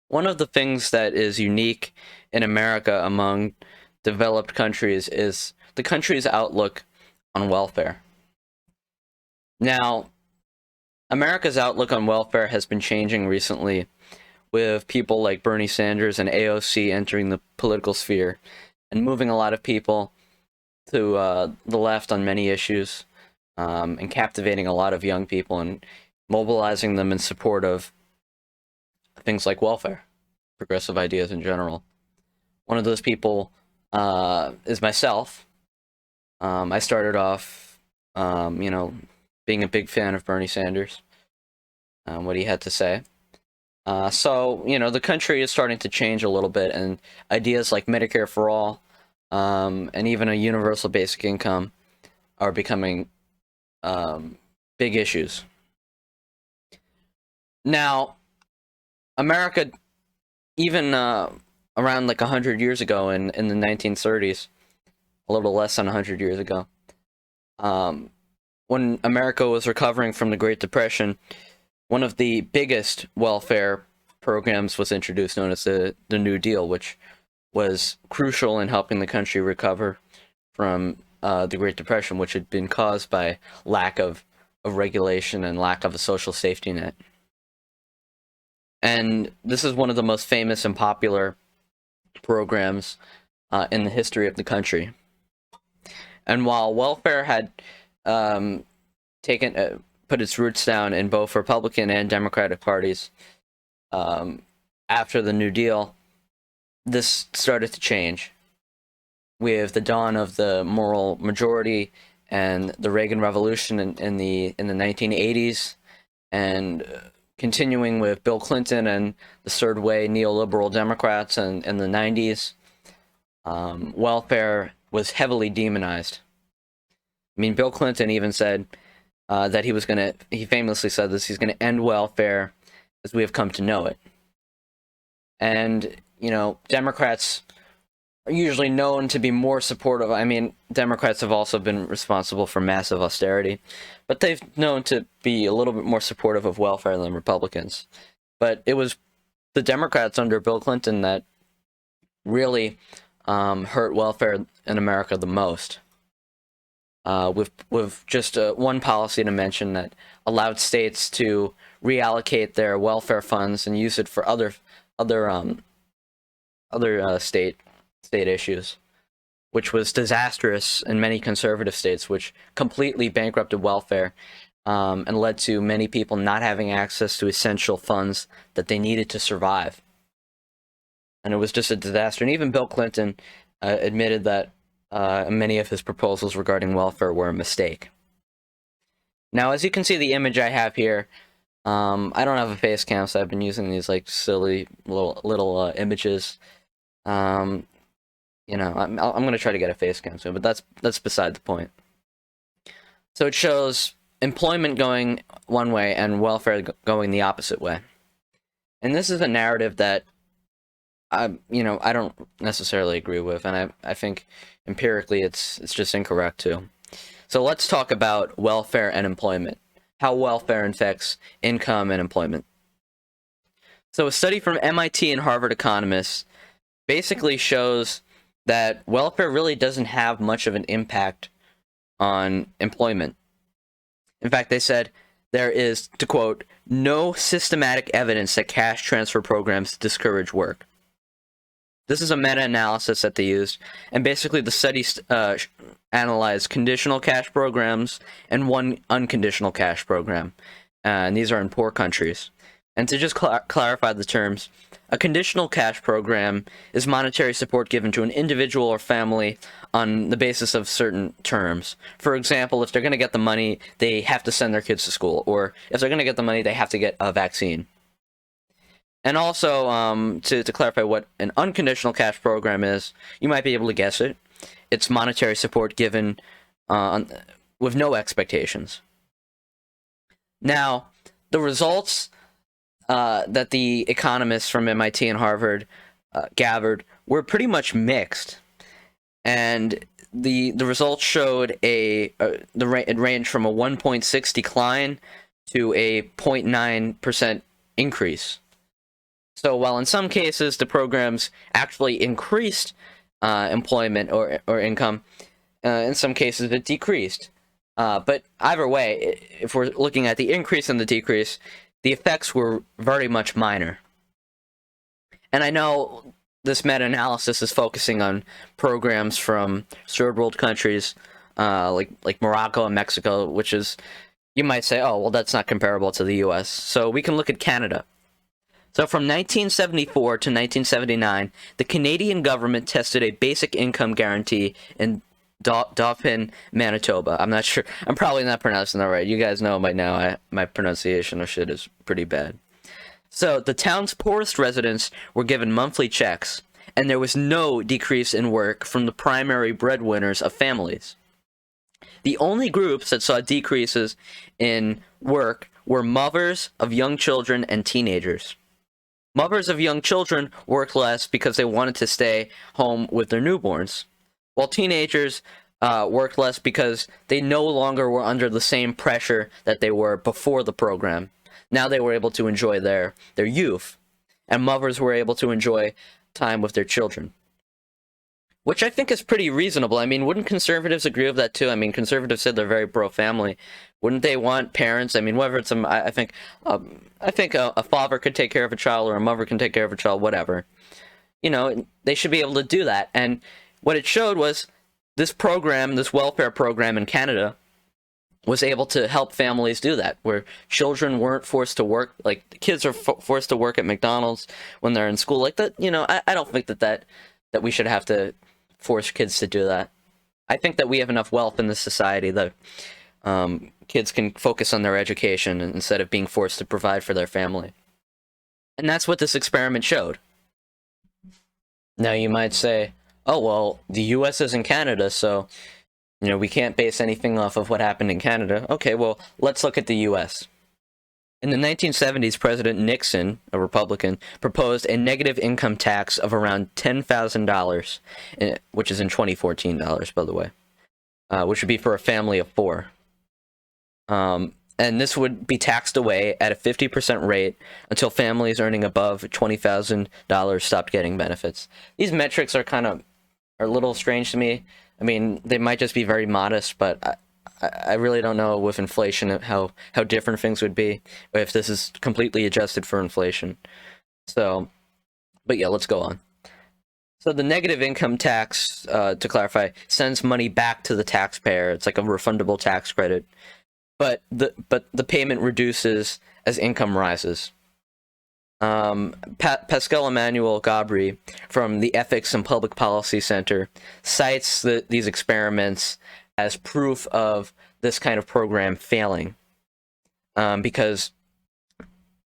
One of the things that is unique in America among developed countries is the country's outlook on welfare. Now, America's outlook on welfare has been changing recently with people like Bernie Sanders and AOC entering the political sphere and moving a lot of people to the left on many issues, and captivating a lot of young people and mobilizing them in support of things like welfare, progressive ideas in general. One of those people is myself. I started off, being a big fan of Bernie Sanders, what he had to say. The country is starting to change a little bit, and ideas like Medicare for all, and even a universal basic income are becoming big issues. Now, America, even around like 100 years ago in the 1930s, a little less than 100 years ago, when America was recovering from the Great Depression, one of the biggest welfare programs was introduced, known as the New Deal, which was crucial in helping the country recover from the Great Depression, which had been caused by lack of regulation and lack of a social safety net. And this is one of the most famous and popular programs in the history of the country. And while welfare had put its roots down in both Republican and Democratic parties, after the New Deal, this started to change with the dawn of the moral majority and the Reagan Revolution in the 1980s, and continuing with Bill Clinton and the third way neoliberal Democrats in the 90s. Welfare was heavily demonized. I mean, Bill Clinton even said that he famously said this, he's going to end welfare as we have come to know it. And, Democrats are usually known to be more supportive. I mean, Democrats have also been responsible for massive austerity, but they've known to be a little bit more supportive of welfare than Republicans. But it was the Democrats under Bill Clinton that really hurt welfare in America the most. With just one policy to mention that allowed states to reallocate their welfare funds and use it for other state issues, which was disastrous in many conservative states, which completely bankrupted welfare, and led to many people not having access to essential funds that they needed to survive. And it was just a disaster. And even Bill Clinton admitted that many of his proposals regarding welfare were a mistake. Now, as you can see the image I have here, I don't have a face cam, so I've been using these like silly little images. I'm going to try to get a face cam soon, but that's beside the point. So it shows employment going one way and welfare going the opposite way. And this is a narrative that I don't necessarily agree with, and I think empirically it's just incorrect too. So let's talk about welfare and employment, how welfare affects income and employment. So a study from MIT and Harvard economists basically shows that welfare really doesn't have much of an impact on employment. In fact, they said there is, to quote, no systematic evidence that cash transfer programs discourage work. This is a meta-analysis that they used, and basically the study analyzed conditional cash programs and one unconditional cash program, and these are in poor countries. And to just clarify the terms, a conditional cash program is monetary support given to an individual or family on the basis of certain terms. For example, if they're going to get the money, they have to send their kids to school, or if they're going to get the money, they have to get a vaccine. And also, to clarify what an unconditional cash program is, you might be able to guess it. It's monetary support given with no expectations. Now, the results that the economists from MIT and Harvard gathered were pretty much mixed, and the results showed it ranged from a 1.6 decline to a 0.9% increase. So while in some cases the programs actually increased employment or income, in some cases it decreased. But either way, if we're looking at the increase and the decrease, the effects were very much minor. And I know this meta-analysis is focusing on programs from third world countries, like Morocco and Mexico, which is, you might say, oh, well, that's not comparable to the U.S. So we can look at Canada. So from 1974 to 1979, the Canadian government tested a basic income guarantee in Dauphin, Manitoba. I'm not sure. I'm probably not pronouncing that right. You guys know by now my pronunciation of shit is pretty bad. So the town's poorest residents were given monthly checks, and there was no decrease in work from the primary breadwinners of families. The only groups that saw decreases in work were mothers of young children and teenagers. Mothers of young children worked less because they wanted to stay home with their newborns, while teenagers worked less because they no longer were under the same pressure that they were before the program. Now they were able to enjoy their youth, and mothers were able to enjoy time with their children, which I think is pretty reasonable. I mean, wouldn't conservatives agree with that too? I mean, conservatives said they're very pro-family. Wouldn't they want parents? I mean, whether it's I think a father could take care of a child or a mother can take care of a child, whatever. You know, they should be able to do that. And what it showed was this program, this welfare program in Canada, was able to help families do that, where children weren't forced to work. Like, kids are forced to work at McDonald's when they're in school. Like that, you know, I don't think that we should have to force kids to do that. I think that we have enough wealth in this society that kids can focus on their education instead of being forced to provide for their family. And that's what this experiment showed. Now you might say, oh, well, the US isn't Canada, so, you know, we can't base anything off of what happened in Canada. Okay, well, let's look at the US. In the 1970s, President Nixon, a Republican, proposed a negative income tax of around $10,000, which is in 2014 dollars, by the way, which would be for a family of 4. And this would be taxed away at a 50% rate until families earning above $20,000 stopped getting benefits. These metrics are a little strange to me. I mean, they might just be very modest, but I really don't know with inflation how different things would be if this is completely adjusted for inflation. So, but yeah, let's go on. So the negative income tax, to clarify, sends money back to the taxpayer. It's like a refundable tax credit, but the payment reduces as income rises. Pascal Emmanuel Gabri from the Ethics and Public Policy Center cites these experiments as proof of this kind of program failing, because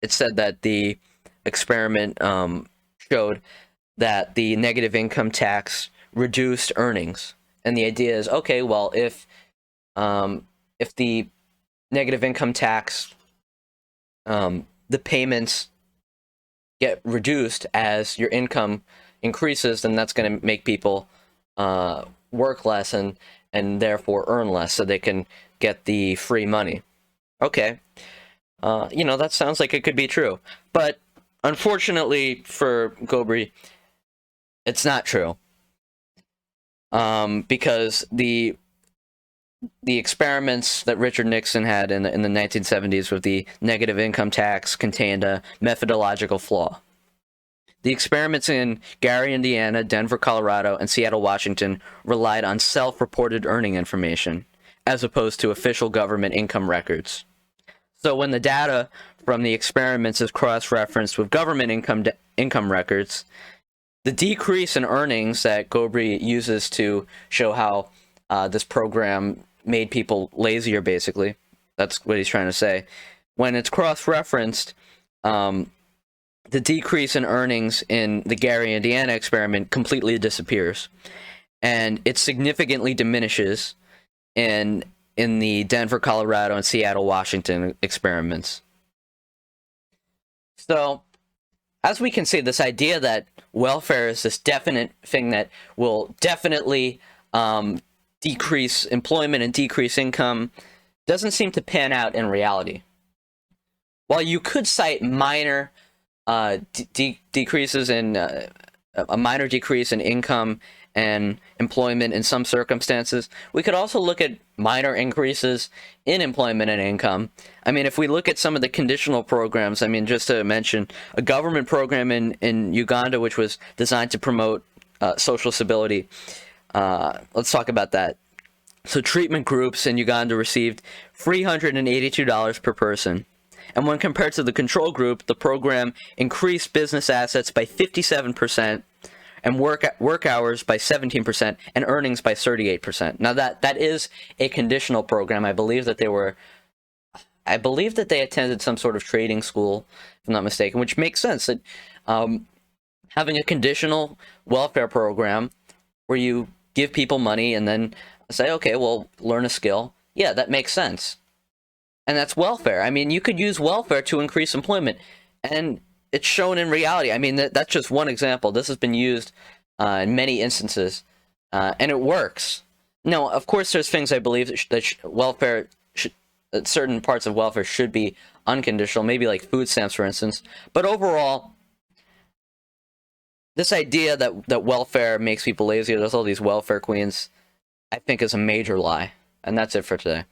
it said that the experiment showed that the negative income tax reduced earnings. And the idea is, okay, well, if the negative income tax, the payments get reduced as your income increases, then that's going to make people work less and therefore earn less, so they can get the free money. Okay, you know, that sounds like it could be true, but unfortunately for Gabri, it's not true, because the experiments that Richard Nixon had in the 1970s with the negative income tax contained a methodological flaw. The experiments in Gary, Indiana, Denver, Colorado, and Seattle, Washington relied on self-reported earning information, as opposed to official government income records. So when the data from the experiments is cross-referenced with government income records, the decrease in earnings that Gabri uses to show how this program made people lazier, basically, that's what he's trying to say, when it's cross-referenced, the decrease in earnings in the Gary, Indiana experiment completely disappears, and it significantly diminishes in the Denver, Colorado, and Seattle, Washington experiments. So, as we can see, this idea that welfare is this definite thing that will definitely decrease employment and decrease income doesn't seem to pan out in reality. While you could cite minor decreases in a minor decrease in income and employment in some circumstances. We could also look at minor increases in employment and income. I mean, if we look at some of the conditional programs, I mean, just to mention a government program in Uganda, which was designed to promote social stability. Let's talk about that. So treatment groups in Uganda received $382 per person. And when compared to the control group, the program increased business assets by 57% and work hours by 17% and earnings by 38%. Now that is a conditional program. I believe that they attended some sort of trading school, if I'm not mistaken, which makes sense. That having a conditional welfare program where you give people money and then say, okay, well, learn a skill. Yeah, that makes sense. And that's welfare. I mean, you could use welfare to increase employment, and it's shown in reality. I mean, that's just one example. This has been used in many instances, and it works. Now, of course, there's things I believe that certain parts of welfare should be unconditional, maybe like food stamps, for instance. But overall, this idea that welfare makes people lazy, there's all these welfare queens, I think is a major lie. And that's it for today.